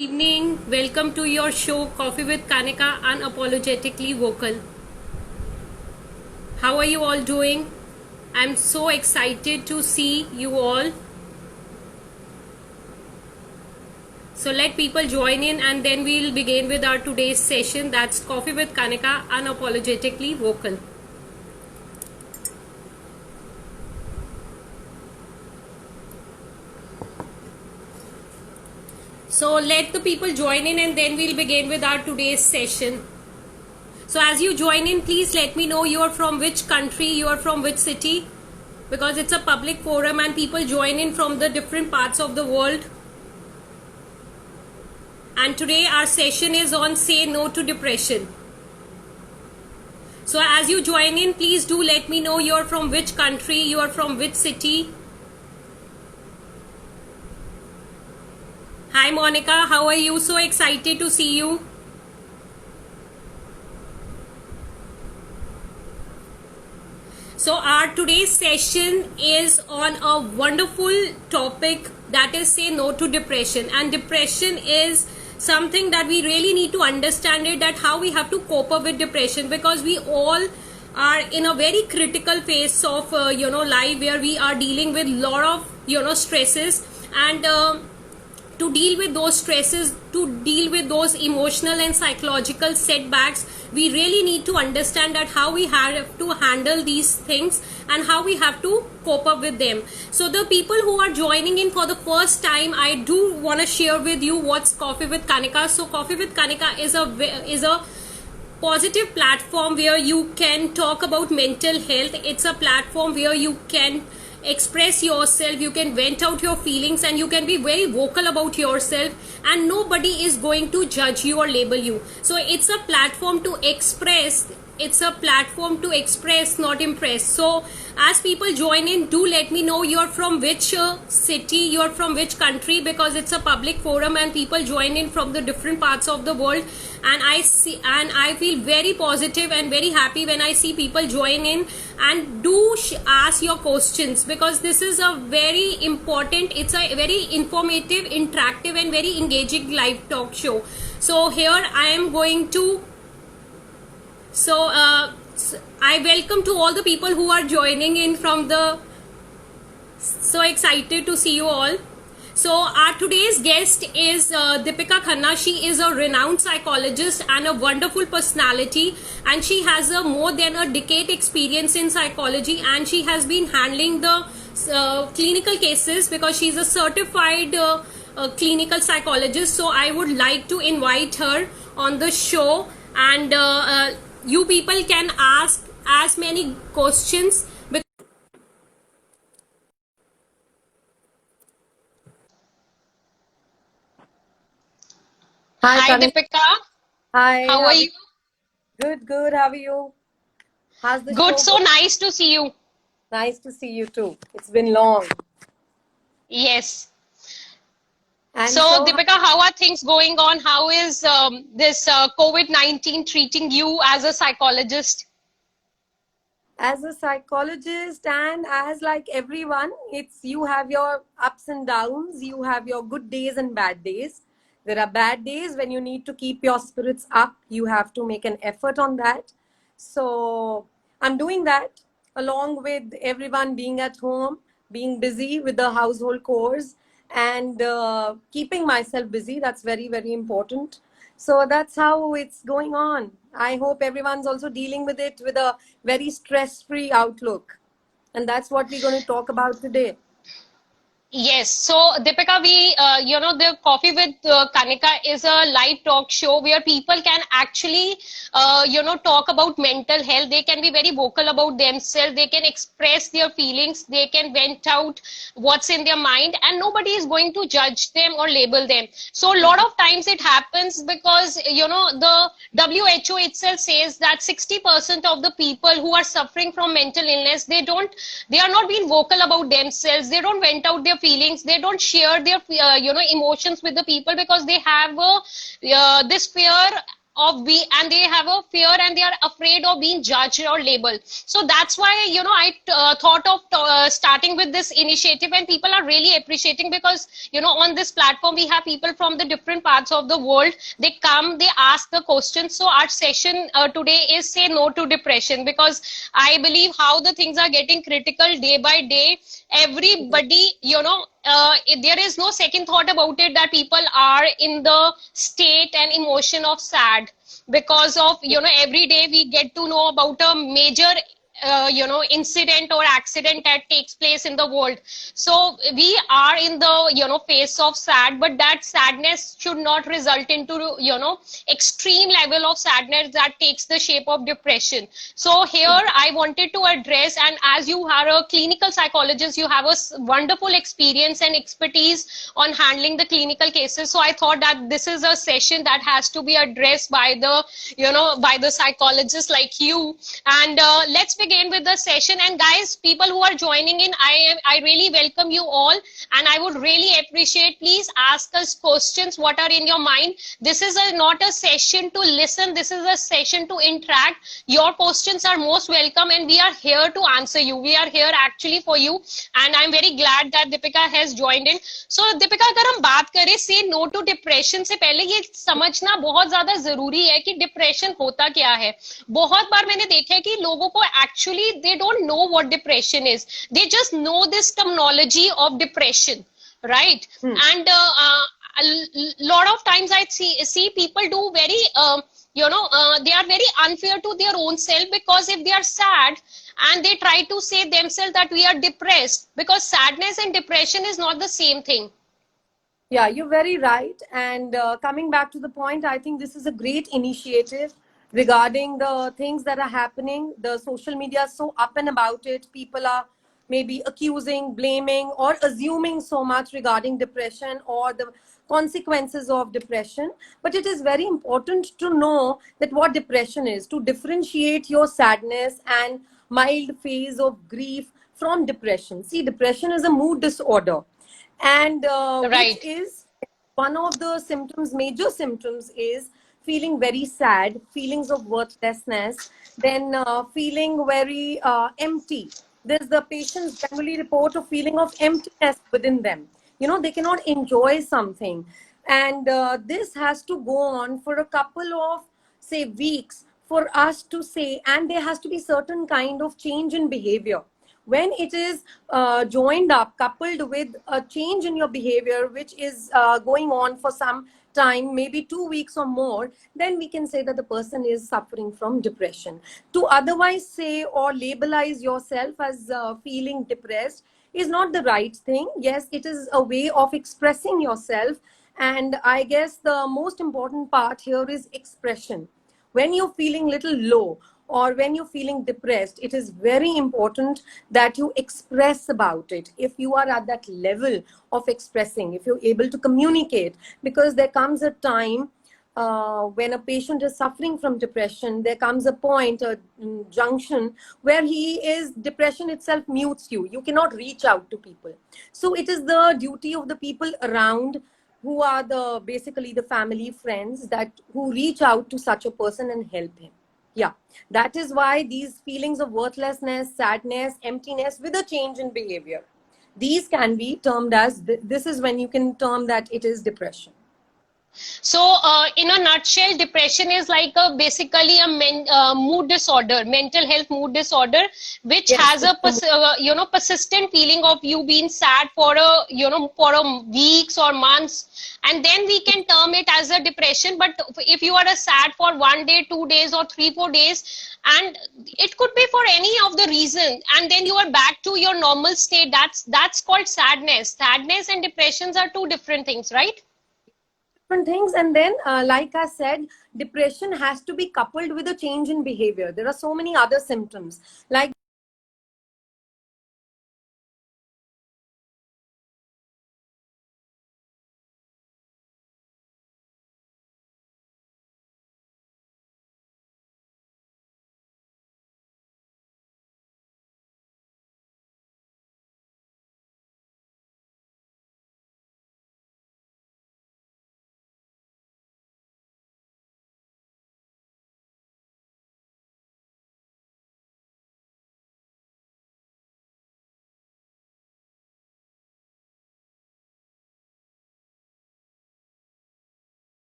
Evening, welcome to your show Coffee with Kanika Unapologetically Vocal. How are you all doing? I'm so excited to see you all. So let people join in and then we'll begin with our today's session. That's Coffee with Kanika Unapologetically Vocal. So let the people join in and then we'll begin with our today's session. So as you join in, please let me know you are from which country, you are from which city, because it's a public forum and people join in from the different parts of the world. And today our session is on Say No to Depression. So as you join in, please do let me know you are from which country, you are from which city. Hi Monica, how are you? So excited to see you. So our today's session is on a wonderful topic, that is Say No to Depression. And depression is something that we really need to understand it, that how we have to cope up with depression, because we all are in a very critical phase of life where we are dealing with lot of stresses, and to deal with those stresses, to deal with those emotional and psychological setbacks, we really need to understand that how we have to handle these things and how we have to cope up with them. So the people who are joining in for the first time, I do want to share with you what's Coffee with Kanika. So Coffee with Kanika is a positive platform where you can talk about mental health. It's a platform where you can express yourself, you can vent out your feelings, and you can be very vocal about yourself, and nobody is going to judge you or label you. So it's a platform to express, not impress. So as people join in, do let me know you're from which city, you're from which country, because it's a public forum and people join in from the different parts of the world. And I feel very positive and very happy when I see people join in. And do ask your questions, because this is a very important, it's a very informative, interactive and very engaging live talk show. So here I am going to I welcome to all the people who are joining in from the, so excited to see you all. So our today's guest is Deepika Khanna. She is a renowned psychologist and a wonderful personality, and she has a more than a decade experience in psychology, and she has been handling the clinical cases because she's a certified clinical psychologist. So I would like to invite her on the show, and you people can ask as many questions. Hi Deepika. Hi, How are you? Good. How are you? How's the Good. show So going? nice to see you. Nice to see you too. It's been long. Yes. And So Deepika, how are things going on? How is this COVID-19 treating you as a psychologist? as a psychologist and as like everyone, it's you have your ups and downs, you have your good days and bad days. There are bad days when you need to keep your spirits up. You have to make an effort on that. So I'm doing that along with everyone being at home, being busy with the household chores, and keeping myself busy. That's very, very important. So that's how it's going on. I hope everyone's also dealing with it with a very stress-free outlook. And that's what we're going to talk about today. Yes. So, Deepika, the Coffee with Kanika is a live talk show where people can actually, talk about mental health. They can be very vocal about themselves. They can express their feelings. They can vent out what's in their mind, and nobody is going to judge them or label them. So, a lot of times it happens because, the WHO itself says that 60% of the people who are suffering from mental illness, they are not being vocal about themselves. They don't vent out their feelings. They don't share their emotions with the people because they have this fear and they have a fear and they are afraid of being judged or labeled. So that's why, I thought of starting with this initiative, and people are really appreciating because, on this platform, we have people from the different parts of the world. They come, they ask the questions. So our session today is say no to depression, because I believe how the things are getting critical day by day. Everybody, there is no second thought about it that people are in the state and emotion of sad because of, every day we get to know about a major incident or accident that takes place in the world. So we are in the, phase of sad, but that sadness should not result into, extreme level of sadness that takes the shape of depression. So here I wanted to address, and as you are a clinical psychologist, you have a wonderful experience and expertise on handling the clinical cases. So I thought that this is a session that has to be addressed by the, by the psychologist like you. And let's begin with the session. And guys, people who are joining in, I really welcome you all, and I would really appreciate, please ask us questions what are in your mind. This is not a session to listen, this is a session to interact. Your questions are most welcome, and we are here to answer you. We are here actually for you, and I'm very glad that Deepika has joined in. So Deepika, अगर हम बात करें से no to depression से पहले ये समझना बहुत ज्यादा जरूरी है कि डिप्रेशन होता क्या है. बहुत बार मैंने देखा है कि लोगों को actually they don't know what depression is, they just know this terminology of depression, right? And a lot of times I see people do very they are very unfair to their own self, because if they are sad and they try to say themselves that we are depressed, because sadness and depression is not the same thing. Yeah, you're very right. And coming back to the point, I think this is a great initiative regarding the things that are happening. The social media is so up and about it. People are maybe accusing, blaming, or assuming so much regarding depression or the consequences of depression. But it is very important to know that what depression is, to differentiate your sadness and mild phase of grief from depression. See, depression is a mood disorder, and which Right. is one of the symptoms, major symptoms is feeling very sad, feelings of worthlessness, then feeling very empty. There's the patients generally report a feeling of emptiness within them. They cannot enjoy something, and this has to go on for a couple of, say, weeks for us to say, and there has to be certain kind of change in behavior. When it is joined up, coupled with a change in your behavior, which is going on for some time, maybe 2 weeks or more, then we can say that the person is suffering from depression. To otherwise say or labelize yourself as feeling depressed is not the right thing. Yes, it is a way of expressing yourself. And I guess the most important part here is expression. When you're feeling little low or when you're feeling depressed, it is very important that you express about it. If you are at that level of expressing, if you're able to communicate, because there comes a time when a patient is suffering from depression, there comes a point, a junction, where depression itself mutes you. You cannot reach out to people. So it is the duty of the people around, who are basically the family, friends, that who reach out to such a person and help him. Yeah, that is why these feelings of worthlessness, sadness, emptiness with a change in behavior, these can be termed as, this is when you can term that it is depression. So, in a nutshell, depression is like basically a mood disorder, mental health mood disorder, which Yes, has a persistent feeling of you being sad for a weeks or months, and then we can term it as a depression. But if you are a sad for 1 day, 2 days, or 3-4 days, and it could be for any of the reason, and then you are back to your normal state, that's called sadness. Sadness and depressions are two different things, right? different things. And then like I said, depression has to be coupled with a change in behavior. There are so many other symptoms like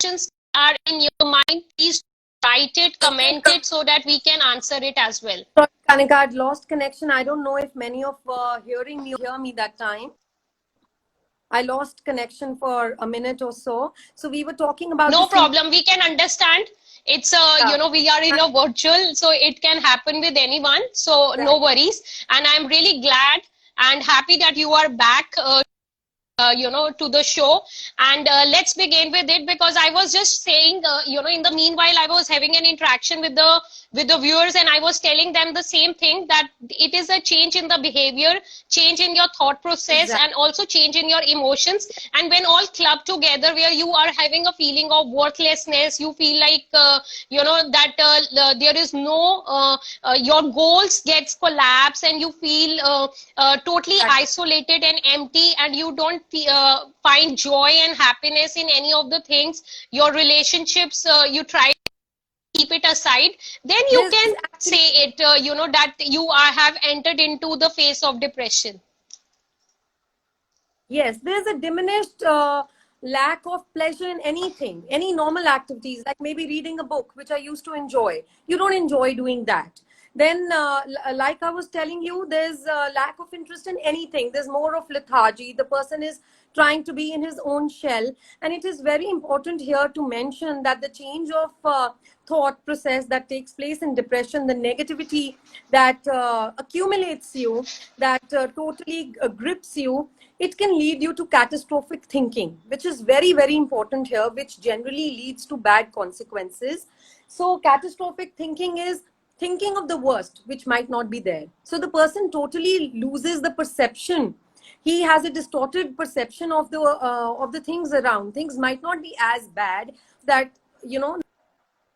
questions are in your mind, please write it, comment it so that we can answer it as well. Sorry, Kanika, I'd lost connection. I don't know if many of hearing me hear me that time. I lost connection for a minute or so. So we were talking about No the problem. We can understand. It's yeah. you know, we are in a virtual, so it can happen with anyone. So no worries. And I'm really glad and happy that you are back. You know, to the show, and let's begin with it, because I was just saying, you know, in the meanwhile I was having an interaction with the viewers, and I was telling them the same thing, that it is a change in the behavior, change in your thought process, Exactly. and also change in your emotions. And when all club together, where you are having a feeling of worthlessness, you feel like you know, that there is no your goals gets collapse, and you feel totally Exactly. isolated and empty, and you don't find joy and happiness in any of the things, your relationships, you try to keep it aside, then you There's can actually say it, you know, that you are have entered into the phase of depression. Yes, there's a diminished lack of pleasure in anything, any normal activities, like maybe reading a book, which I used to enjoy. You don't enjoy doing that. Then, like I was telling you, there's a lack of interest in anything. There's more of lethargy. The person is trying to be in his own shell. And it is very important here to mention that the change of thought process that takes place in depression, the negativity that accumulates you, that totally grips you, it can lead you to catastrophic thinking, which is very, very important here, which generally leads to bad consequences. So, catastrophic thinking is thinking of the worst, which might not be there. So, the person totally loses the perception. He has a distorted perception of the things around. Things might not be as bad, that, you know,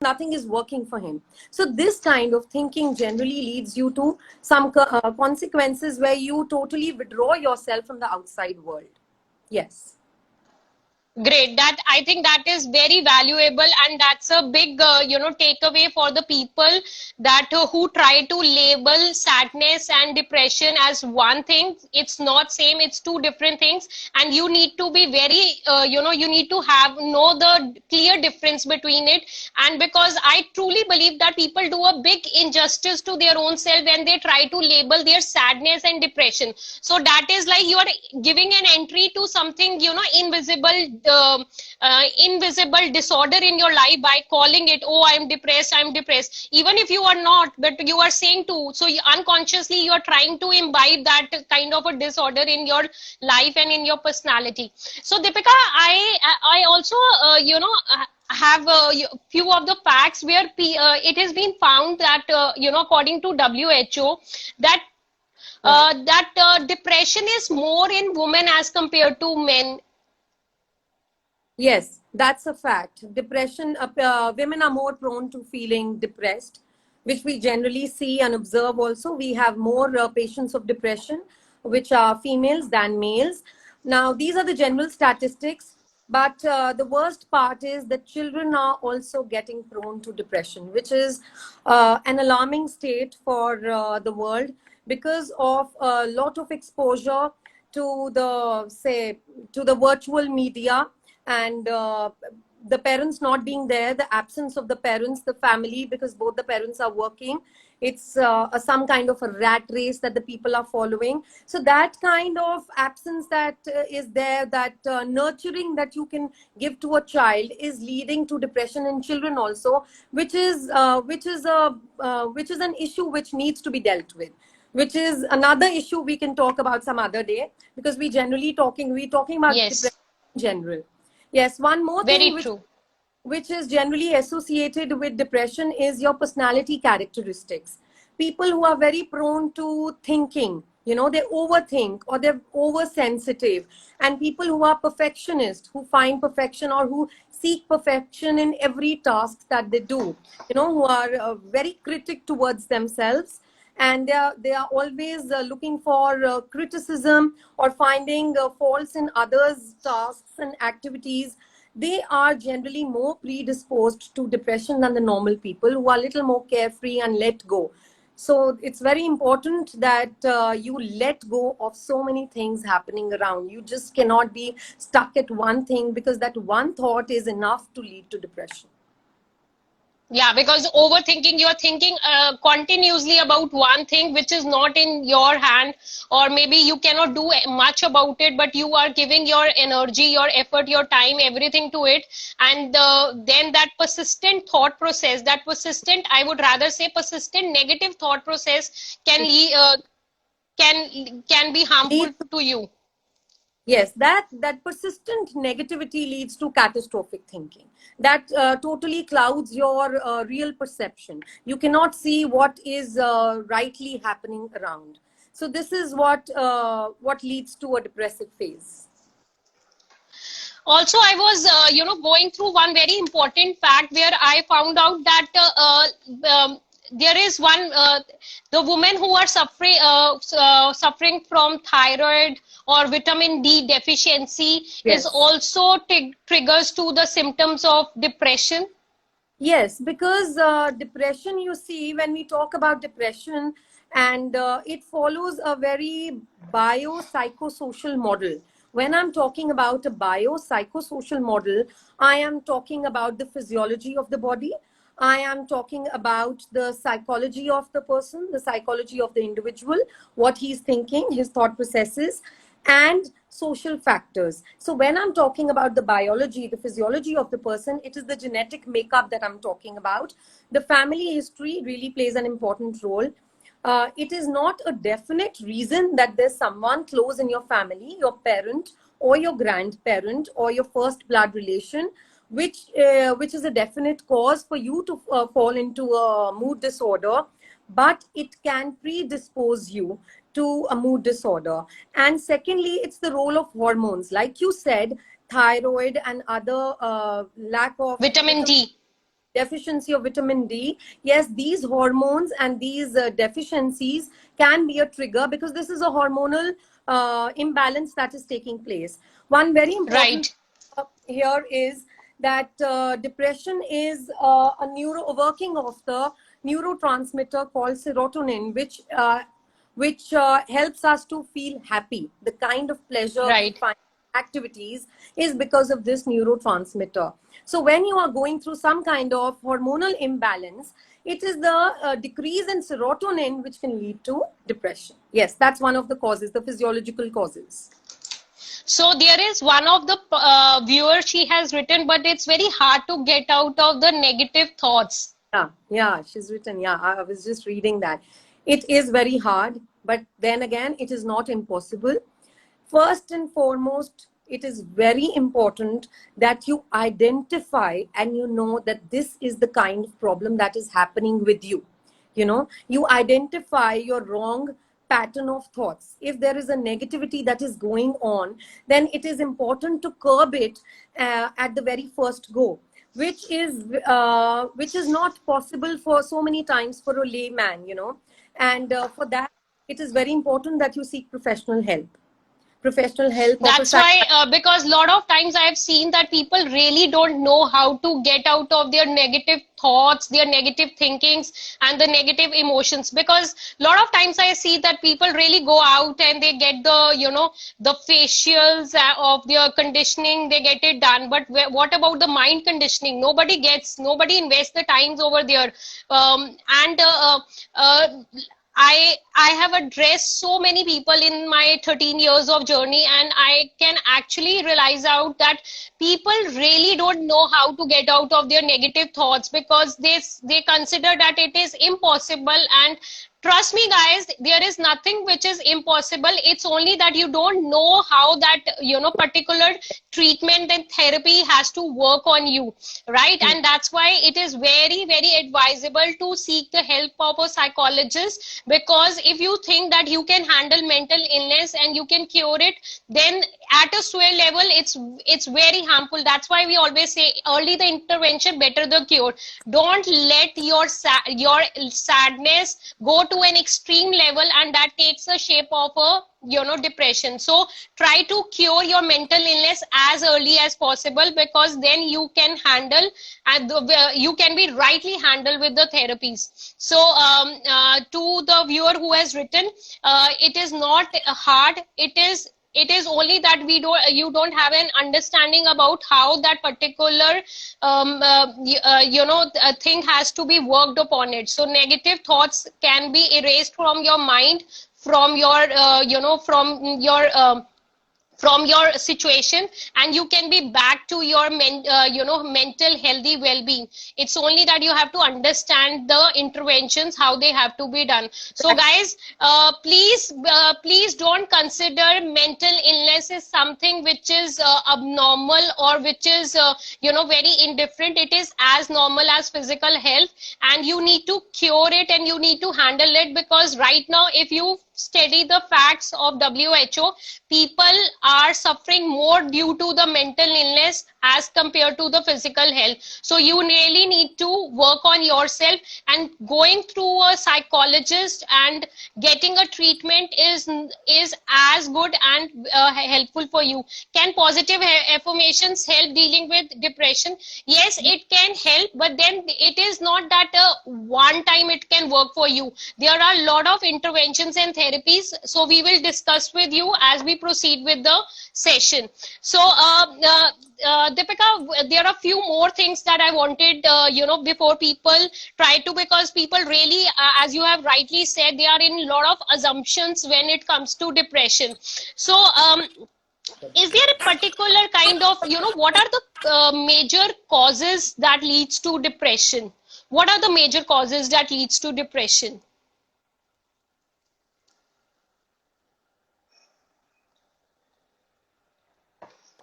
nothing is working for him. So this kind of thinking generally leads you to some consequences where you totally withdraw yourself from the outside world. Yes. Great. That, I think that is very valuable, and that's a big, you know, takeaway for the people that who try to label sadness and depression as one thing. It's not same. It's two different things, and you need to be very, you know, you need to have know the clear difference between it. And because I truly believe that people do a big injustice to their own self when they try to label their sadness and depression. So that is like you are giving an entry to something, you know, invisible disorder in your life by calling it, oh, I'm depressed, even if you are not, but you are saying to, so you, unconsciously you are trying to imbibe that kind of a disorder in your life and in your personality. So Deepika, I also you know, have a few of the facts where it has been found that you know, according to WHO, that Right. depression is more in women as compared to men. Yes, that's a fact. Depression, women are more prone to feeling depressed, which we generally see and observe also. We have more patients of depression, which are females than males. Now, these are the general statistics, but the worst part is that children are also getting prone to depression, which is an alarming state for the world, because of a lot of exposure to the, say, to the virtual media, and the parents not being there, the absence of the parents, the family, because both the parents are working. It's some kind of a rat race that the people are following. So that kind of absence that is there, that nurturing that you can give to a child, is leading to depression in children also, which is an issue which needs to be dealt with, which is another issue we can talk about some other day, because we're talking about Yes, depression in general. Yes, one more thing very true. which is generally associated with depression is your personality characteristics. People who are very prone to thinking, you know, they overthink or they're oversensitive, and people who are perfectionists, who find perfection or who seek perfection in every task that they do, you know, who are very critic towards themselves, and they are always looking for criticism or finding faults in others' tasks and activities. They are generally more predisposed to depression than the normal people who are a little more carefree and let go. So it's very important that you let go of so many things happening around. You just cannot be stuck at one thing, because that one thought is enough to lead to depression. Yeah, because overthinking, you're thinking continuously about one thing which is not in your hand, or maybe you cannot do much about it, but you are giving your energy, your effort, your time, everything to it. And then that persistent thought process, that persistent, I would rather say persistent negative thought process can be harmful Lead to you. Yes, that persistent negativity leads to catastrophic thinking. That totally clouds your real perception. You cannot see what is rightly happening around. So this is what leads to a depressive phase. Also, I was going through one very important fact where I found out that there is one the women who are suffering from thyroid or vitamin D deficiency is Yes. also triggers to the symptoms of depression. Yes, because depression, you see, when we talk about depression, and it follows a very biopsychosocial model. When I'm talking about a biopsychosocial model, I am talking about the physiology of the body. I am talking about the psychology of the person, the psychology of the individual, what he's thinking, his thought processes, and social factors. So when I'm talking about the biology, the physiology of the person, it is the genetic makeup that I'm talking about. The family history really plays an important role. It is not a definite reason that there's someone close in your family, your parent or your grandparent or your first blood relation, which is a definite cause for you to fall into a mood disorder, but it can predispose you to a mood disorder. And secondly, it's the role of hormones, like you said, thyroid and other lack of Vitamin D. deficiency of vitamin D. Yes, these hormones and these deficiencies can be a trigger, because this is a hormonal imbalance that is taking place. One very important Right. here is that depression is a working of the neurotransmitter called serotonin, which helps us to feel happy. The kind of pleasure we Right. find in activities is because of this neurotransmitter. So when you are going through some kind of hormonal imbalance, it is the decrease in serotonin which can lead to depression. Yes, that's one of the causes, the physiological causes. So there is one of the viewers, she has written, but it's very hard to get out of the negative thoughts. Yeah, she's written. Yeah, I was just reading that. It is very hard, but then again, it is not impossible. First and foremost, it is very important that you identify and you know that this is the kind of problem that is happening with you. You identify your wrong pattern of thoughts. If there is a negativity that is going on, then it is important to curb it at the very first go, which is not possible for so many times for a layman. And for that, it is very important that you seek professional help of a That's why, psychiatrist. because a lot of times I have seen that people really don't know how to get out of their negative thoughts, their negative thinkings, and the negative emotions. Because a lot of times I see that people really go out and they get the facials of their conditioning, they get it done. But what about the mind conditioning? Nobody invests the times over there. And I have addressed so many people in my 13 years of journey, and I can actually realize out that people really don't know how to get out of their negative thoughts, because they consider that it is impossible. And trust me guys, there is nothing which is impossible. It's only that you don't know how that particular treatment and therapy has to work on you, right? And that's why it is very very advisable to seek the help of a psychologist, because if you think that you can handle mental illness and you can cure it, then at a soul level it's very harmful. That's why we always say early the intervention, better the cure. Don't let your sadness go to an extreme level, and that takes the shape of a depression. So try to cure your mental illness as early as possible, because then you can handle, and you can be rightly handled with the therapies. So to the viewer who has written, it is not hard, it is only that you don't have an understanding about how that particular thing has to be worked upon it. So negative thoughts can be erased from your mind, from your from your situation, and you can be back to your mental healthy well-being. It's only that you have to understand the interventions, how they have to be done. So guys, please don't consider mental illness as something which is abnormal, or which is very indifferent. It is as normal as physical health, and you need to cure it, and you need to handle it, because right now, if you study the facts of WHO, people are suffering more due to the mental illness as compared to the physical health. So you really need to work on yourself, and going through a psychologist and getting a treatment is as good and helpful for you. Can positive affirmations help dealing with depression? Yes, it can help, but then it is not that one time it can work for you. There are a lot of interventions and therapies, so we will discuss with you as we proceed with the session. So Deepika, there are a few more things that I wanted before people try to, because people really, as you have rightly said, they are in a lot of assumptions when it comes to depression. So is there a particular kind of, what are the major causes that leads to depression? What are the major causes that leads to depression?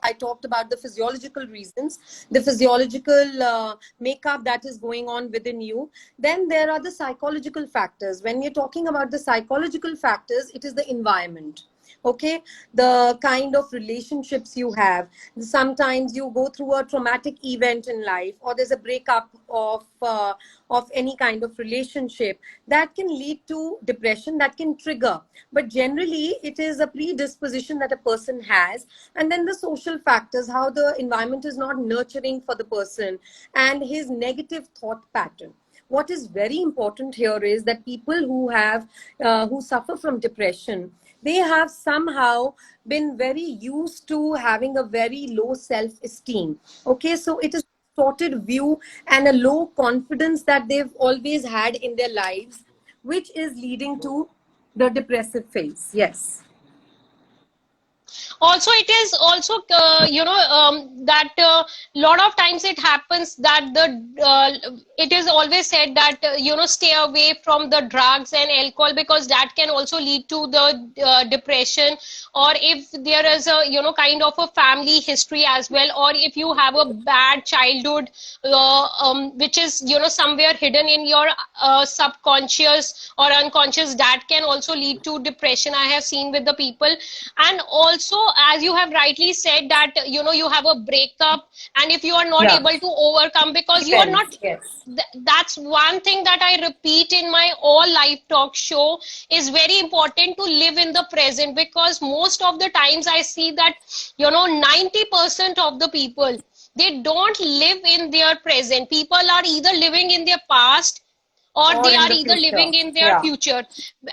I talked about the physiological reasons, the physiological makeup that is going on within you. Then there are the psychological factors. When we're talking about the psychological factors, it is the environment. Okay, the kind of relationships you have. Sometimes you go through a traumatic event in life, or there's a breakup of any kind of relationship that can lead to depression, that can trigger. But generally, it is a predisposition that a person has. And then the social factors, how the environment is not nurturing for the person, and his negative thought pattern. What is very important here is that people who suffer from depression, they have somehow been very used to having a very low self-esteem. Okay, so it is a distorted view and a low confidence that they've always had in their lives, which is leading to the depressive phase. Yes. Also, it is also that lot of times it happens that it is always said that stay away from the drugs and alcohol, because that can also lead to the depression. Or if there is a kind of a family history as well, or if you have a bad childhood which is somewhere hidden in your subconscious or unconscious, that can also lead to depression, I have seen with the people. And also, as you have rightly said, that you have a breakup, and if you are not able to overcome, because you are not, that's one thing that I repeat in my all live talk show, is very important to live in the present, because most of the times I see that 90% of the people, they don't live in their present. People are either living in their past, or they are either living in their future.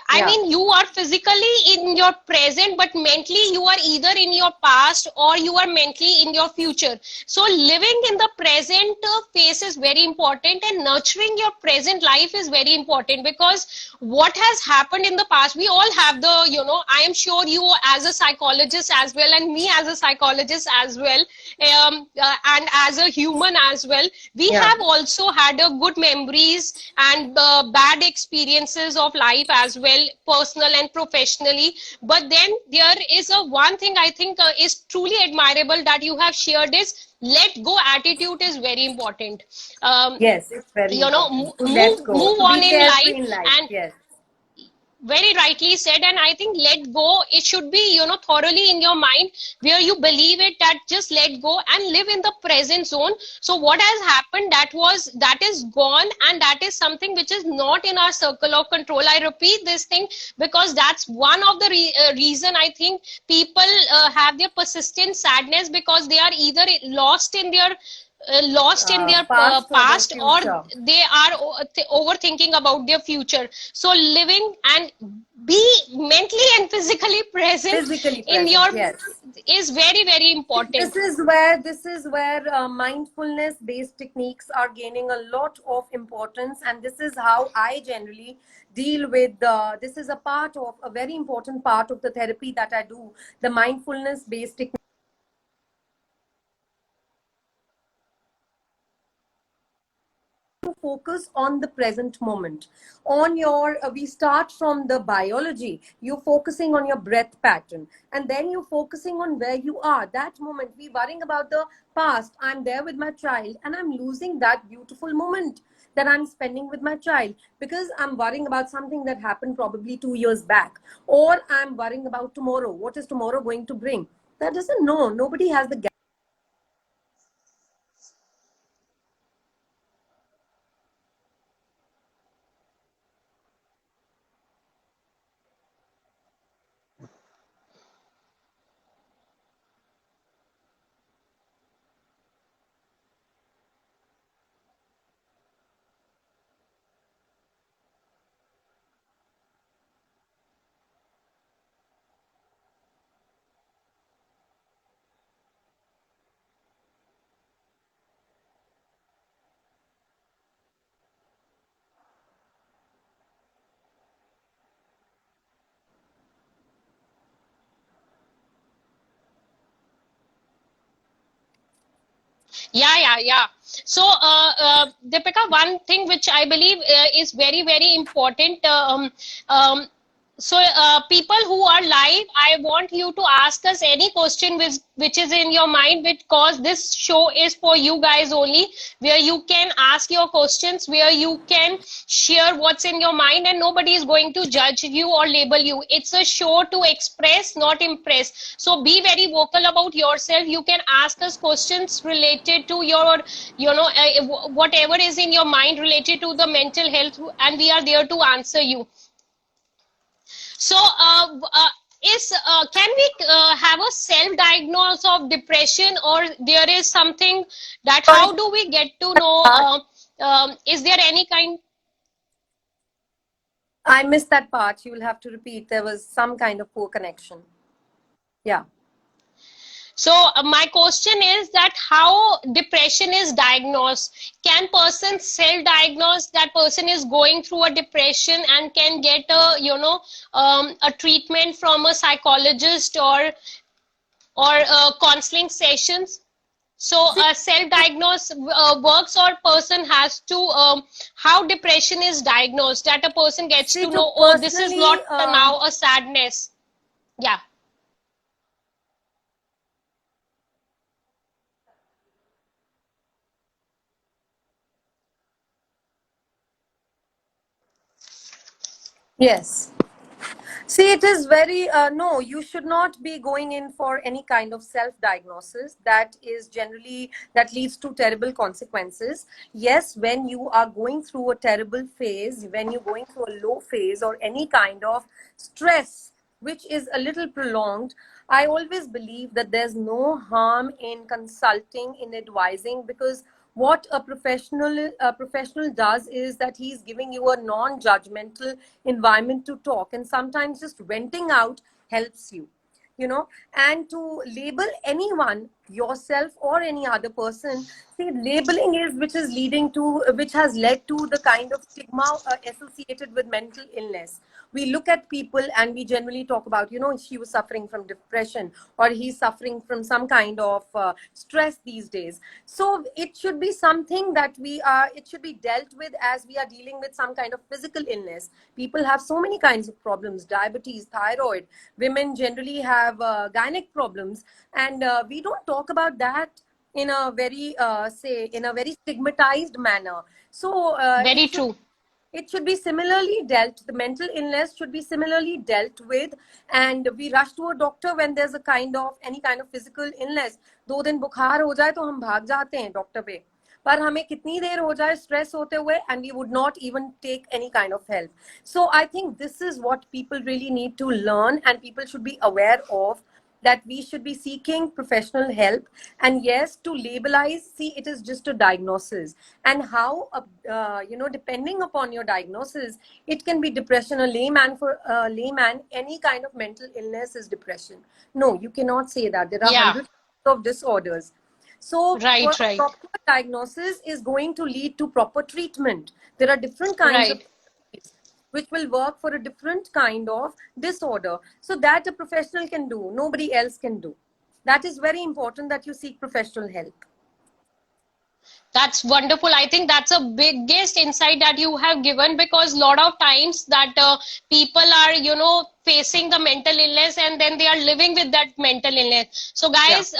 I mean, you are physically in your present, but mentally you are either in your past or you are mentally in your future. So living in the present phase is very important, and nurturing your present life is very important, because what has happened in the past, we all have the, I am sure you as a psychologist as well, and me as a psychologist as well, and as a human as well, we have also had a good memories and bad experiences of life as well, personal and professionally. But then there is a one thing I think is truly admirable that you have shared, is let go attitude is very important. Yes, it's very important. Move on in life, and very rightly said. And I think let go, it should be, thoroughly in your mind, where you believe it, that just let go and live in the present zone. So what has happened, that is gone, and that is something which is not in our circle of control. I repeat this thing because that's one of the reason I think people have their persistent sadness, because they are either lost in their Past or their past, or future. they are overthinking about their future. So living and be mentally and physically present Physically in present, your yes. is very, very important. This is where mindfulness based techniques are gaining a lot of importance, and this is how I generally deal with this is a part of a very important part of the therapy that I do, the mindfulness based techniques. To focus on the present moment, on your we start from the biology, you're focusing on your breath pattern, and then you're focusing on where you are that moment. We worrying about the past, I'm there with my child and I'm losing that beautiful moment that I'm spending with my child, because I'm worrying about something that happened probably 2 years back, or I'm worrying about tomorrow, what is tomorrow going to bring. That doesn't know, nobody has the Yeah. So, Deepika, one thing which I believe is very, very important. People who are live, I want you to ask us any question which is in your mind, because this show is for you guys only, where you can ask your questions, where you can share what's in your mind, and nobody is going to judge you or label you. It's a show to express, not impress. So be very vocal about yourself. You can ask us questions related to your, whatever is in your mind related to the mental health, and we are there to answer you. So, is can we have a self-diagnosis of depression, or there is something that, Sorry, how do we get to know? Is there any kind? I missed that part. You will have to repeat. There was some kind of poor connection. Yeah. So my question is that how depression is diagnosed? Can person self-diagnose that person is going through a depression, and can get a treatment from a psychologist, or counseling sessions? So See, self-diagnose works, or person has to, how depression is diagnosed, that a person gets see to to know, oh, this is personally, not now a sadness. Yeah. yes. See, it is very, no, you should not be going in for any kind of self diagnosis. That is generally, that leads to terrible consequences. Yes, when you are going through a terrible phase, when you're going through a low phase or any kind of stress, which is a little prolonged, I always believe that there's no harm in consulting, in advising, because what a professional does is that he's giving you a non-judgmental environment to talk, and sometimes just venting out helps you. And to label anyone, yourself or any other person, see, labeling is which has led to the kind of stigma associated with mental illness. We look at people and we generally talk about, she was suffering from depression, or he's suffering from some kind of stress these days. So it should be something that it should be dealt with as we are dealing with some kind of physical illness. People have so many kinds of problems: diabetes, thyroid. Women generally have gynec problems, and we don't talk about that in a very stigmatized manner. So it Very should true. It should be similarly dealt, the mental illness should be similarly dealt with, and we rush to a doctor when there's a kind of any kind of physical illness. 2 दिन बुखार हो जाए तो हम भाग जाते हैं doctor पे, पर हमें कितनी देर हो जाए स्ट्रेस होते हुए, and we would not even take any kind of help. So I think this is what people really need to learn, and people should be aware of, that we should be seeking professional help. And yes, to labelize, see, it is just a diagnosis, and how depending upon your diagnosis, it can be depression. A layman, for a layman, any kind of mental illness is depression. No, you cannot say that. There are Yeah. hundreds of disorders. So Right, for a right. proper diagnosis is going to lead to proper treatment. There are different kinds of Right. which will work for a different kind of disorder. So that a professional can do, nobody else can do. That is very important, that you seek professional help. That's wonderful. I think that's a biggest insight that you have given, because lot of times that people are, facing the mental illness and then they are living with that mental illness. So Yeah. guys,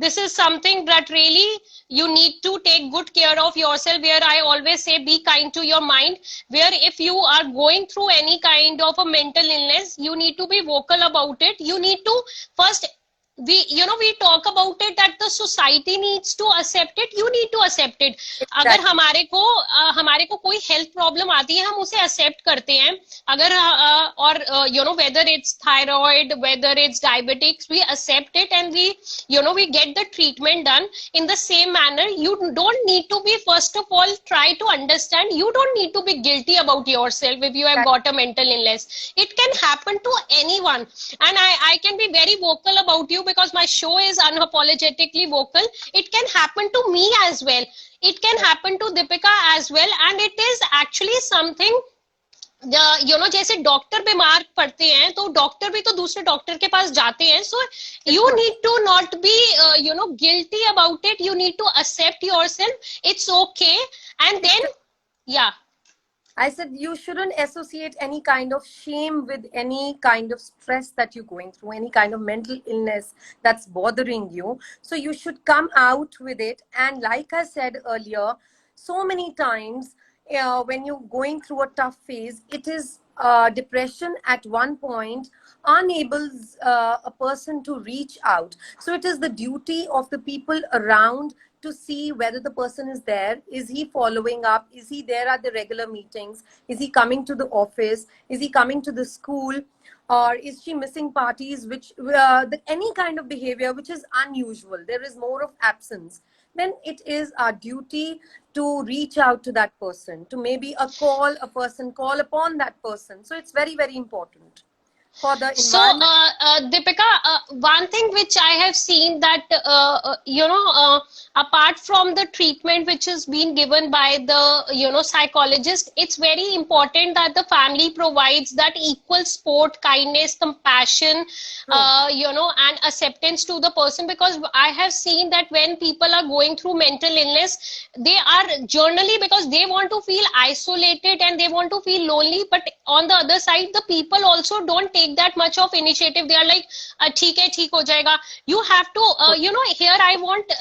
this is something that really you need to take good care of yourself, where I always say be kind to your mind, where if you are going through any kind of a mental illness, you need to be vocal about it. You need to first, we talk about it that the society needs to accept it. You need to accept it. अगर Exactly. हमारे को कोई health problem आती है, हम उसे accept करते हैं. अगर और whether it's thyroid, whether it's diabetics, we accept it and we get the treatment done in the same manner. You don't need to be, first of all, try to understand, you don't need to be guilty about yourself if you have got a mental illness. It can happen to anyone, and I can be very vocal about you because my show is unapologetically vocal. It can happen to me as well. It can happen to Deepika as well, and it is actually something. जैसे doctor बीमार पड़ते हैं तो doctor भी तो दूसरे doctor के पास जाते हैं. So you need to not be guilty about it. You need to accept yourself. It's okay. And then या I said you shouldn't associate any kind of shame with any kind of stress that you're going through, any kind of mental illness that's bothering you. So you should come out with it. And like I said earlier, so many times when you're going through a tough phase, it is depression at one point enables a person to reach out. So it is the duty of the people around to see whether the person is there. Is he following up? Is he there at the regular meetings? Is he coming to the office? Is he coming to the school? Or is she missing parties, which any kind of behavior which is unusual, there is more of absence, then it is our duty to reach out to that person, to maybe call upon that person. So it's very, very important for the So, environment. Deepika, one thing which I have seen that, apart from the treatment which is being given by the, psychologist, it's very important that the family provides that equal support, kindness, compassion, and acceptance to the person. Because I have seen that when people are going through mental illness, they are generally, because they want to feel isolated and they want to feel lonely. But on the other side, the people also don't take that much of initiative. They are like, ठीक है, ठीक हो जाएगा. You have to, here I want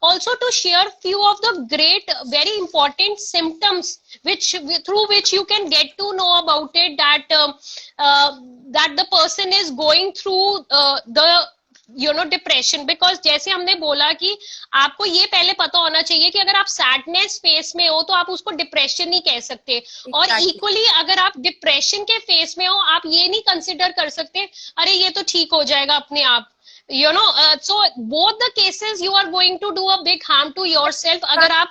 also to share few of the great, very important symptoms through which you can get to know about it, that the person is going through the depression. Because जैसे हमने बोला कि आपको ये पहले पता होना चाहिए कि अगर आप सैडनेस फेस में हो तो आप उसको डिप्रेशन नहीं कह सकते. और इक्वली अगर आप डिप्रेशन के फेस में हो, आप ये नहीं कंसिडर कर सकते अरे ये तो ठीक हो जाएगा अपने आप. So both the cases you are going to do a big harm to yourself. अगर आप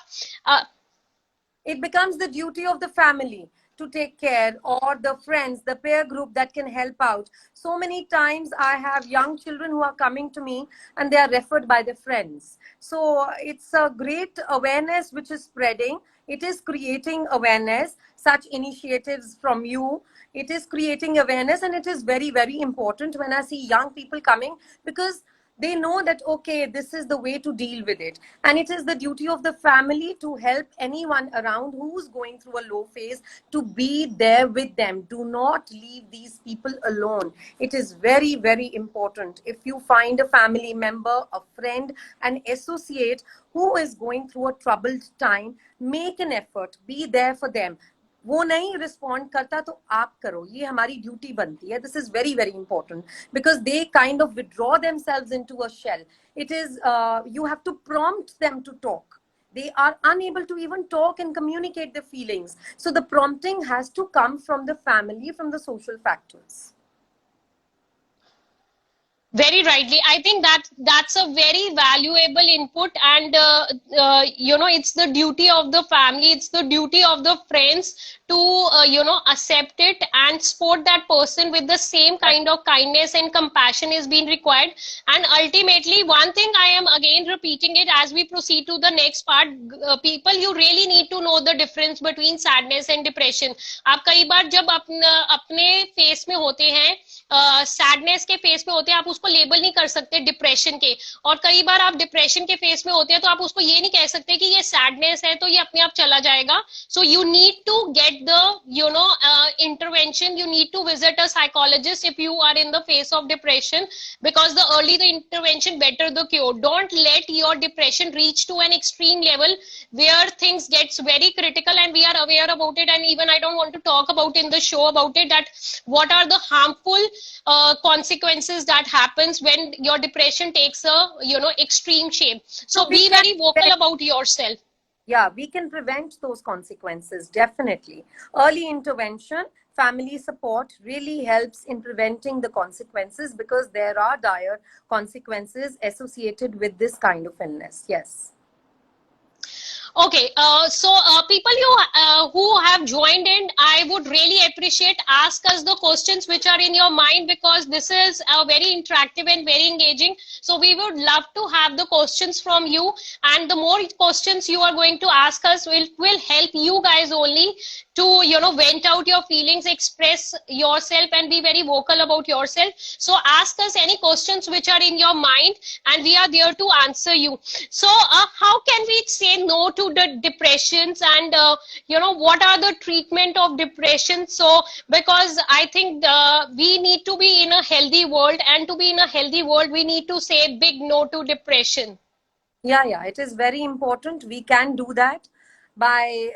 it becomes the duty of the family to take care, or the friends, the peer group that can help out. So many times I have young children who are coming to me and they are referred by their friends. So it's a great awareness which is spreading. It is creating awareness, such initiatives from you. It is creating awareness, and it is very, very important when I see young people coming, because They know that, okay, this is the way to deal with it. And it is the duty of the family to help anyone around who's going through a low phase, to be there with them. Do not leave these people alone. It is very, very important. If you find a family member, a friend, an associate who is going through a troubled time, make an effort, be there for them. वो नहीं respond करता तो आप करो, ये हमारी duty बनती है. This is very very important because they kind of withdraw themselves into a shell. It is you have to prompt them to talk. They are unable to even talk and communicate their feelings, so the prompting has to come from the family, from the social factors. Very rightly. I think that that's a very valuable input, and it's the duty of the family, it's the duty of the friends to accept it and support that person with the same kind of kindness and compassion is being required. And ultimately, one thing I am again repeating it as we proceed to the next part, people, you really need to know the difference between sadness and depression. आप कई बार जब अपने face में होते हैं, sadness के face में होते हैं, आप उसको लेबल नहीं कर सकते डिप्रेशन के. और कई बार आप डिप्रेशन के फेस में होते हैं तो आप उसको ये नहीं कह सकते कि ये सैडनेस है तो ये अपने आप चला जाएगा. So you need to get the intervention. You need to visit a psychologist if you are in the face of depression, because the early the intervention, better the cure. Don't let your depression reach to an extreme level where things gets very critical, and we are aware about it. And even I don't want to talk about in the show about it, that what are the harmful consequences that happens when your depression takes a extreme shape. So be very vocal about yourself. Yeah, we can prevent those consequences, definitely. Early intervention, family support really helps in preventing the consequences, because there are dire consequences associated with this kind of illness. Yes. Okay, so people who have joined in, I would really appreciate, ask us the questions which are in your mind, because this is very interactive and very engaging. So we would love to have the questions from you, and the more questions you are going to ask us will help you guys only to vent out your feelings, express yourself, and be very vocal about yourself. So ask us any questions which are in your mind, and we are there to answer you. So how can we say no to the depressions, and what are the treatment of depression? So because I think we need to be in a healthy world, and to be in a healthy world we need to say big no to depression. Yeah, it is very important. We can do that by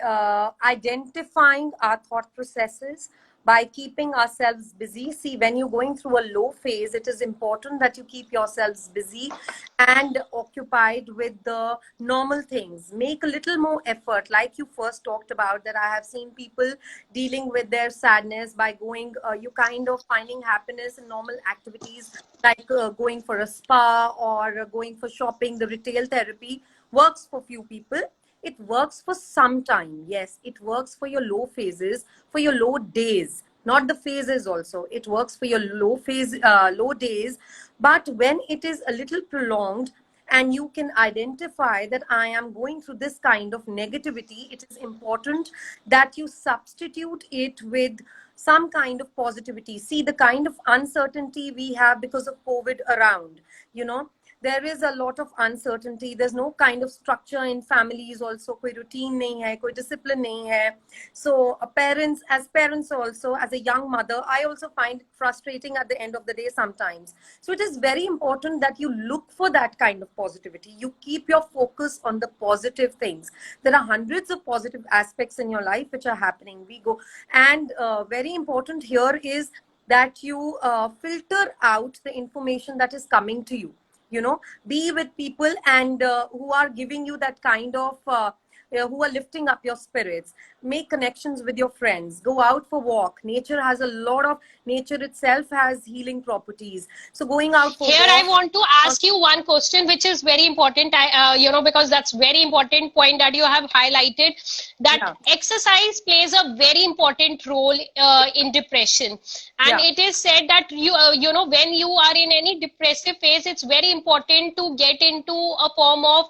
identifying our thought processes, by keeping ourselves busy. See, when you're going through a low phase, it is important that you keep yourselves busy and occupied with the normal things. Make a little more effort, like you first talked about, that I have seen people dealing with their sadness by going, you kind of finding happiness in normal activities, like going for a spa or going for shopping. The retail therapy works for few people. It works for some time. Yes, it works for your low phases, for your low days, not the phases also. It works for your low days. But when it is a little prolonged, and you can identify that I am going through this kind of negativity, it is important that you substitute it with some kind of positivity. See, the kind of uncertainty we have because of COVID around, there is a lot of uncertainty. There's no kind of structure in families also. कोई routine नहीं है, कोई discipline नहीं है. So as parents also, as a young mother, I also find it frustrating at the end of the day sometimes. So it is very important that you look for that kind of positivity. You keep your focus on the positive things. There are hundreds of positive aspects in your life which are happening. And very important here is that you filter out the information that is coming to you. Be with people and who are giving you that kind of who are lifting up your spirits. Make connections with your friends. Go out for walk. Nature itself has healing properties. So going out for here walk, I want to ask you one question which is very important. Because that's very important point that you have highlighted, that exercise plays a very important role in depression. And it is said that when you are in any depressive phase, it's very important to get into a form of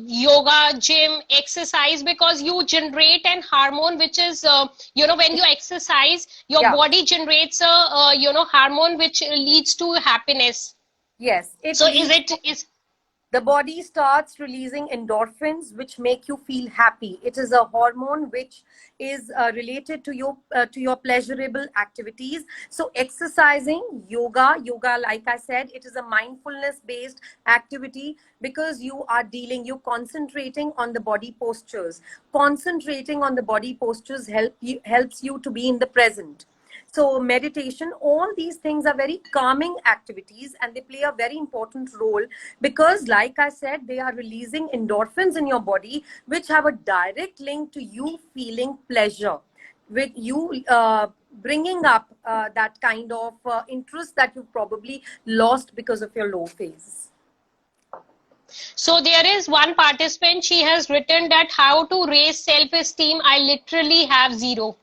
yoga, gym, exercise, because you generate an hormone which is when you exercise, your body generates a hormone which leads to happiness. Yes, it So is leads it is the body starts releasing endorphins which make you feel happy. It is a hormone which is related to your pleasurable activities. So exercising, yoga, like I said, it is a mindfulness based activity, because you concentrating on the body postures. Concentrating on the body postures helps you to be in the present. So meditation, all these things are very calming activities, and they play a very important role, because like I said, they are releasing endorphins in your body, which have a direct link to you feeling pleasure, with you bringing up that kind of interest that you probably lost because of your low phase. so there is one participant, she has written that how to raise self-esteem. I literally have zero.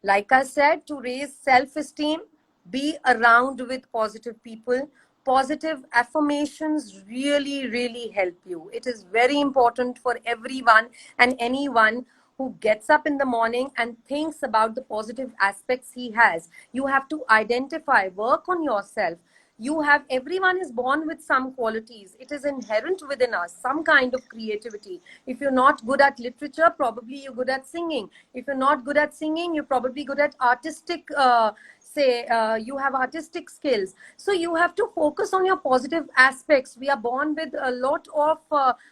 Like I said, to raise self esteem, be around with positive people. Positive affirmations really, really help you. It is very important for everyone and anyone who gets up in the morning and thinks about the positive aspects he has. You have to identify, work on yourself. Everyone is born with some qualities. It is inherent within us, some kind of creativity. If you're not good at literature, probably you're good at singing. If you're not good at singing, you're probably good at artistic say you have artistic skills. So you have to focus on your positive aspects. We are born with a lot of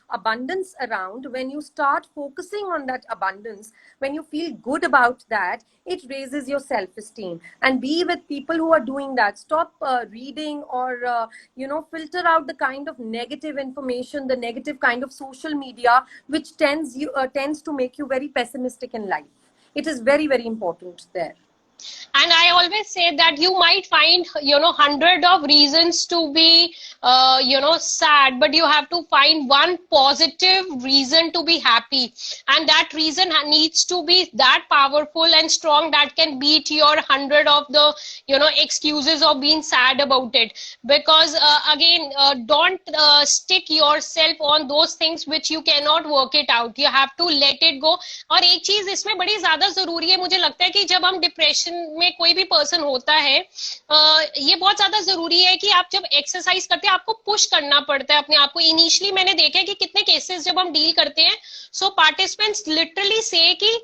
abundance around. When you start focusing on that abundance, when you feel good about that, it raises your self-esteem. And be with people who are doing that. Stop reading or filter out the kind of negative information, the negative kind of social media, which tends to make you very pessimistic in life. It is very, very important there. And I always say that you might find, 100 of reasons to be, sad, but you have to find one positive reason to be happy. And that reason needs to be that powerful and strong that can beat your 100 of the, excuses of being sad about it. Because again, don't stick yourself on those things which you cannot work it out. You have to let it go. और एक चीज इसमें बड़ी ज्यादा जरूरी है, मुझे लगता है कि जब हम डिप्रेशन में कोई भी पर्सन होता है, ये बहुत ज्यादा जरूरी है कि आप जब एक्सरसाइज करते हैं आपको पुश करना पड़ता है अपने आप को. इनिशियली मैंने देखा है कि कितने केसेस जब हम डील करते हैं, सो पार्टिसिपेंट्स लिटरली से कि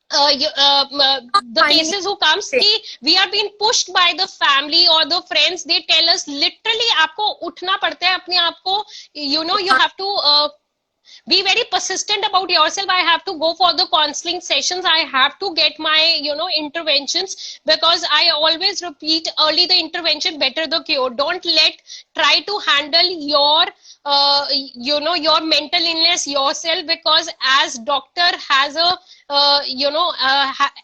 the cases who comes कि we are being pushed by the family or the friends, they tell us literally आपको उठना पड़ता है अपने आप को, you have to be very persistent about yourself. I have to go for the counseling sessions. I have to get my, interventions, because I always repeat, early the intervention, better the cure. Don't try to handle your, your mental illness yourself, because as doctor has a,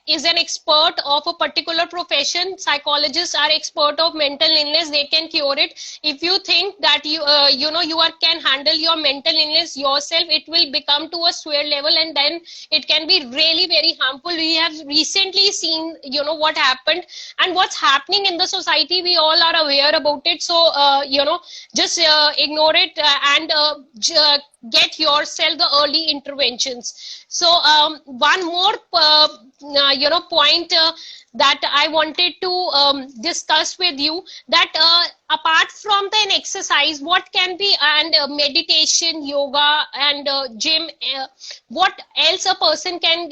is an expert of a particular profession. Psychologists are expert of mental illness. They can cure it. If you think that you can handle your mental illness yourself, it will become to a square level, and then it can be really very harmful. We have recently seen, what happened and what's happening in the society. We all are aware about it. So, just ignore it and get yourself the early interventions. So one more point that I wanted to discuss with you, that apart from an exercise, what can be, and meditation, yoga, and gym, what else a person can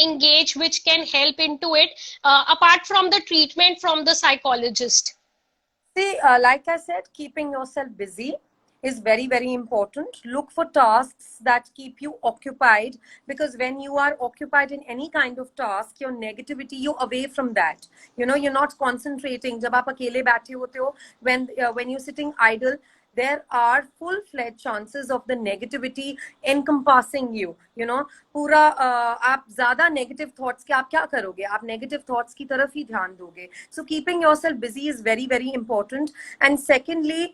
engage which can help into it, apart from the treatment from the psychologist? See, like I said, keeping yourself busy is very, very important. Look for tasks that keep you occupied, because when you are occupied in any kind of task, your negativity, you're away from that. You're not concentrating. जब आप अकेले बैठे होते हो, when you're sitting idle, there are full-fledged chances of the negativity encompassing you. पूरा आप ज्यादा negative thoughts के आप क्या करोगे? आप negative thoughts की तरफ ही ध्यान दोगे. So keeping yourself busy is very, very important. And secondly,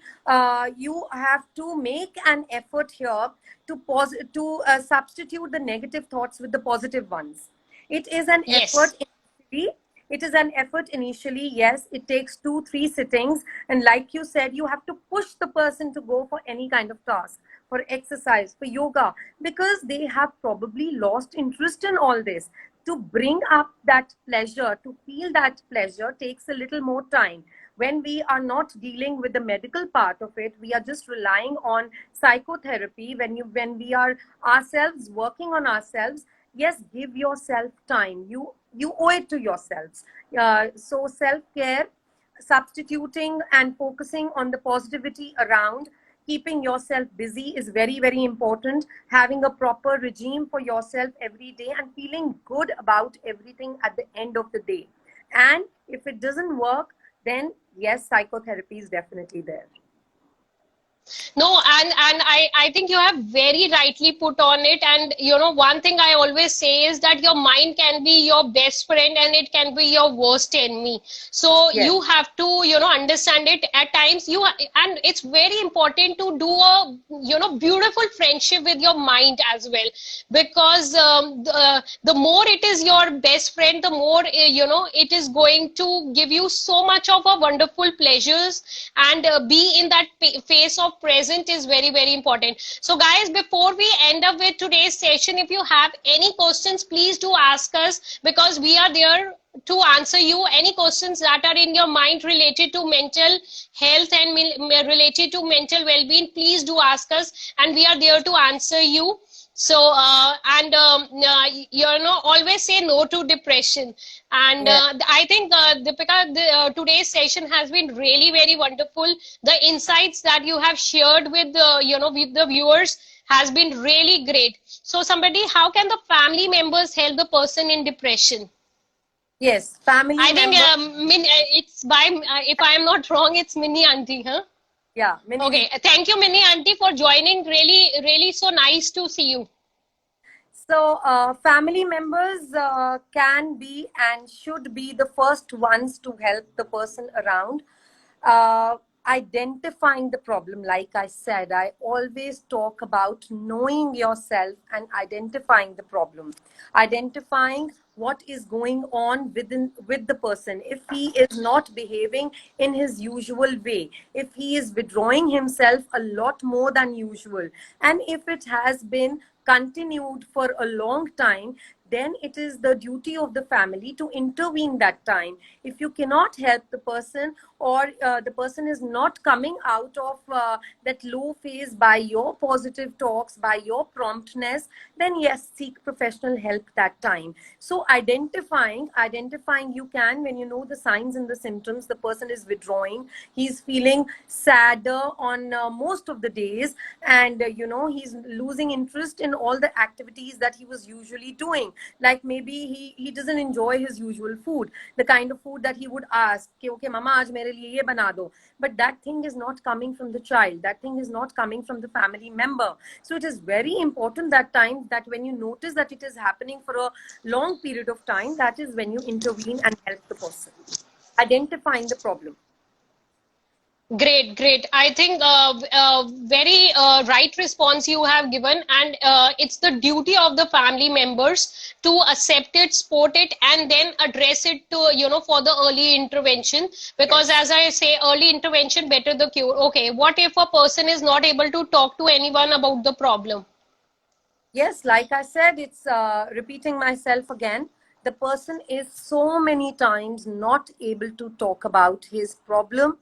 you have to make an effort here to substitute the negative thoughts with the positive ones. It is an effort initially. It is an effort initially, yes. It takes 2-3 sittings, and like you said, you have to push the person to go for any kind of task, for exercise, for yoga, because they have probably lost interest in all this. To bring up that pleasure, to feel that pleasure, takes a little more time. when we are not dealing with the medical part of it, we are just relying on psychotherapy. When we are ourselves working on ourselves, yes, give yourself time. You owe it to yourselves. So self care, substituting and focusing on the positivity around, keeping yourself busy is very, very important. Having a proper regime for yourself every day and feeling good about everything at the end of the day. And if it doesn't work, then yes, psychotherapy is definitely there. No, and I think you have very rightly put on it. And you know, one thing I always say is that your mind can be your best friend and it can be your worst enemy. So Yes. you have to, you know, understand it at times. And it's very important to do a, you know, beautiful friendship with your mind as well, because the more it is your best friend, the more you know, it is going to give you so much of a wonderful pleasures, and be in that phase of present is very, very important. So guys, before we end up with today's session, if you have any questions, please do ask us, because we are there to answer you any questions that are in your mind related to mental health and related to mental well-being. Please do ask us and we are there to answer you. So you know, always say no to depression. And Yes. I think Deepika, today's session has been really very wonderful. The insights that you have shared with you know, with the viewers has been really great. So somebody, how can the family members help the person in depression? Yes, family I think member. it's by if I am not wrong, it's Minnie Auntie, huh? Yeah, many. Okay, thank you, Minnie Auntie, for joining. Really, really so nice to see you. So, family members can be and should be the first ones to help the person around. Identifying the problem, like I said, I always talk about knowing yourself and identifying the problem, identifying what is going on with the person. If he is not behaving in his usual way, if he is withdrawing himself a lot more than usual, and if it has been continued for a long time, then it is the duty of the family to intervene that time. If you cannot help the person, or the person is not coming out of that low phase by your positive talks, by your promptness, then yes, seek professional help that time. So identifying you can, when you know the signs and the symptoms, the person is withdrawing, he's feeling sadder on most of the days, and you know, he's losing interest in all the activities that he was usually doing. Like maybe he doesn't enjoy his usual food, the kind of food that he would ask, okay mama aaj mere liye ye bana do, but that thing is not coming from the child, that thing is not coming from the family member. So it is very important that time, that when you notice that it is happening for a long period of time, that is when you intervene and help the person, identifying the problem. Great, great. I think very right response you have given, and it's the duty of the family members to accept it, support it, and then address it to, you know, for the early intervention. Because Yes. as I say, early intervention better the cure. Okay, what if a person is not able to talk to anyone about the problem? Yes, like I said, it's repeating myself again. The person is so many times not able to talk about his problem.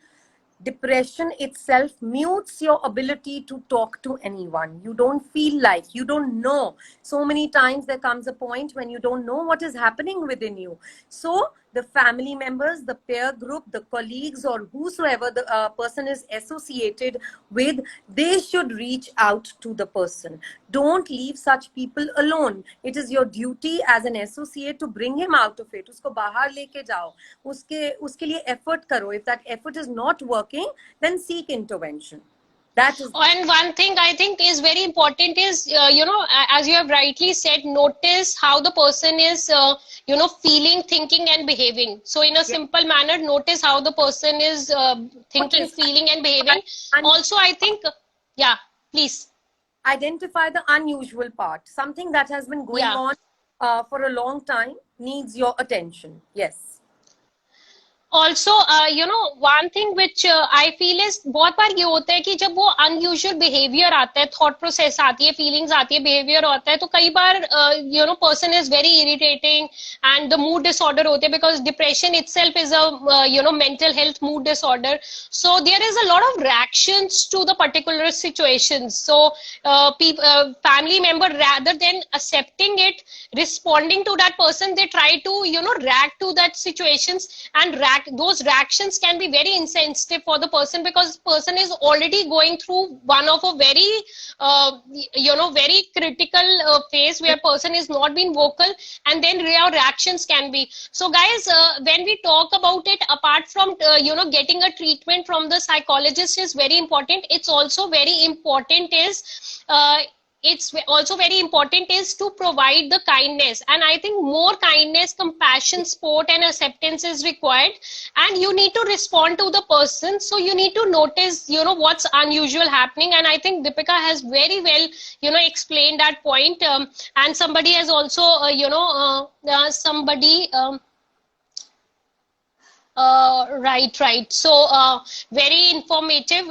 Depression itself mutes your ability to talk to anyone. You don't feel like, you don't know. So many times there comes a point when you don't know what is happening within you. So the family members, the peer group, the colleagues, or whosoever the person is associated with, they should reach out to the person. Don't leave such people alone. It is your duty as an associate to bring him out of it. Usko bahar leke jao. Uske liye effort karo. If that effort is not working, then seek intervention. That is. And one thing I think is very important is, you know, as you have rightly said, notice how the person is, you know, feeling, thinking, and behaving. So, in a Yes. simple manner, notice how the person is thinking, Notice, feeling, and behaving. and Also, I think, yeah, please. identify the unusual part. Something that has been going Yeah. on for a long time needs your attention. Yes. Also one thing which I feel is बहुत बार ये होता है कि जब वो unusual behaviour आता है, thought process आती है, फीलिंग्स आती है, बिहेवियर होता है, तो कई बार person is very irritating and the mood disorder होते हैं, because depression itself is a mental health mood disorder. So there is a lot of reactions to the particular situations. So family member, rather than accepting it, responding to that person, they try to react to that situations, and those reactions can be very insensitive for the person, because person is already going through one of a very very critical phase where person is not being vocal, and then your reactions can be. So guys, when we talk about it, apart from getting a treatment from the psychologist is very important, it's also very important is it's also very important is to provide the kindness. And I think more kindness, compassion, support and acceptance is required, and you need to respond to the person. So you need to notice what's unusual happening, and I think Deepika has very well explained that point. And somebody has also somebody right. So, very informative.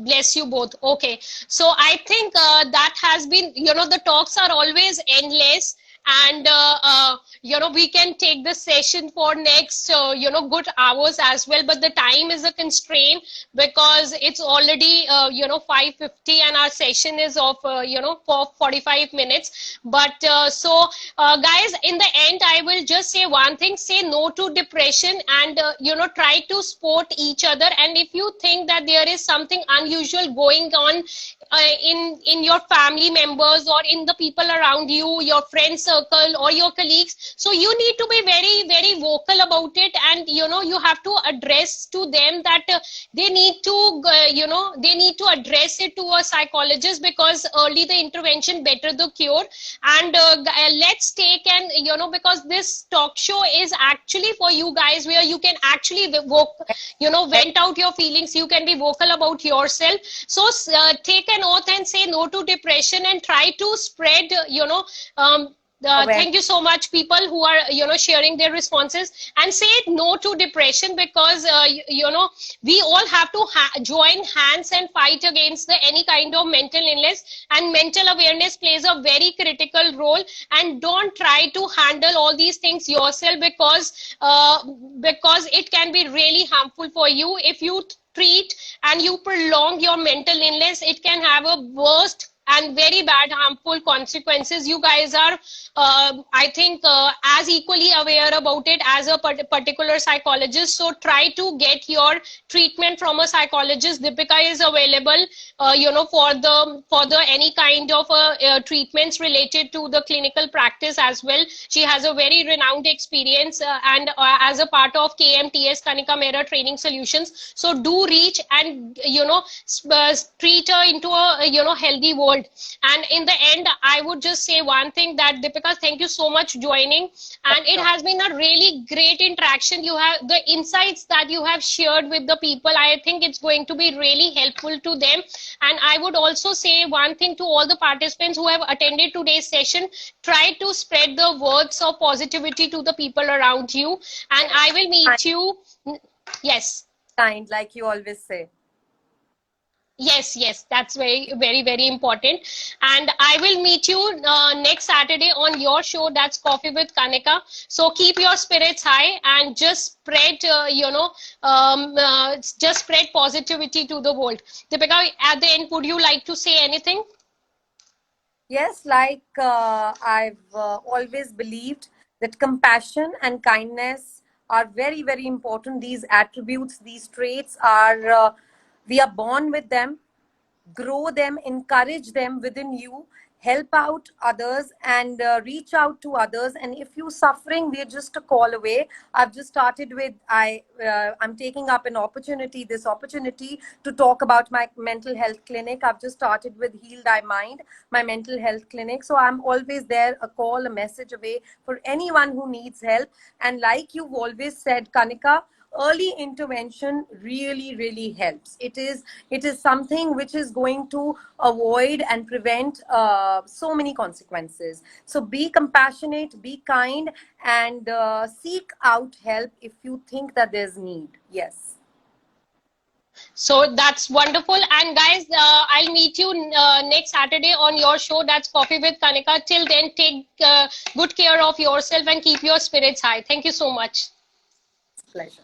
Bless you both. Okay. So, I think that has been, the talks are always endless. And, we can take the session for next, good hours as well. But the time is a constraint, because it's already, 5:50, and our session is of, for 45 minutes. But guys, in the end, I will just say one thing: say no to depression, and try to support each other. And if you think that there is something unusual going on in your family members, or in the people around you, your friend circle or your colleagues, so you need to be very very vocal about it, and you have to address to them that they need to they need to address it to a psychologist, because early the intervention, better the cure. And let's take, and because this talk show is actually for you guys, where you can actually vent out your feelings, you can be vocal about yourself. So take an oath and say no to depression, and try to spread thank you so much, people who are sharing their responses, and say no to depression, because we all have to join hands and fight against any kind of mental illness. And mental awareness plays a very critical role. And don't try to handle all these things yourself, because it can be really harmful for you. If you treat and you prolong your mental illness, it can have a worst and very bad harmful consequences. You guys are I think as equally aware about it as a particular psychologist. So try to get your treatment from a psychologist. Deepika is available for the any kind of treatments related to the clinical practice as well. She has a very renowned experience, and as a part of KMTS, Kanika Mehra Training Solutions. So do reach and treat her into a healthy world. And in the end, I would just say one thing, that Deepika, thank you so much joining, and it has been a really great interaction. You have the insights that you have shared with the people. I think it's going to be really helpful to them. And I would also say one thing to all the participants who have attended today's session: try to spread the words of positivity to the people around you, and I will meet you. Yes. Kind, like you always say. Yes, that's very important. And I will meet you next Saturday on your show, that's Coffee with Kanika. So keep your spirits high, and just spread, just spread positivity to the world. Deepika, at the end, would you like to say anything? Yes, like I've always believed that compassion and kindness are very, very important. These attributes, these traits are, we are born with them. Grow them, encourage them within you, help out others, and reach out to others. And if you're suffering, we're just a call away. I've just started with I'm taking up this opportunity to talk about my mental health clinic. I've just started with Heal Thy Mind, my mental health clinic. So I'm always there, a call, a message away for anyone who needs help. And like you've always said, Kanika, early intervention really helps. It is something which is going to avoid and prevent so many consequences. So be compassionate, be kind, and seek out help if you think that there's need. Yes. So that's wonderful. And guys, I'll meet you next Saturday on your show. That's Coffee with Kanika. Till then, take good care of yourself and keep your spirits high. Thank you so much. Pleasure.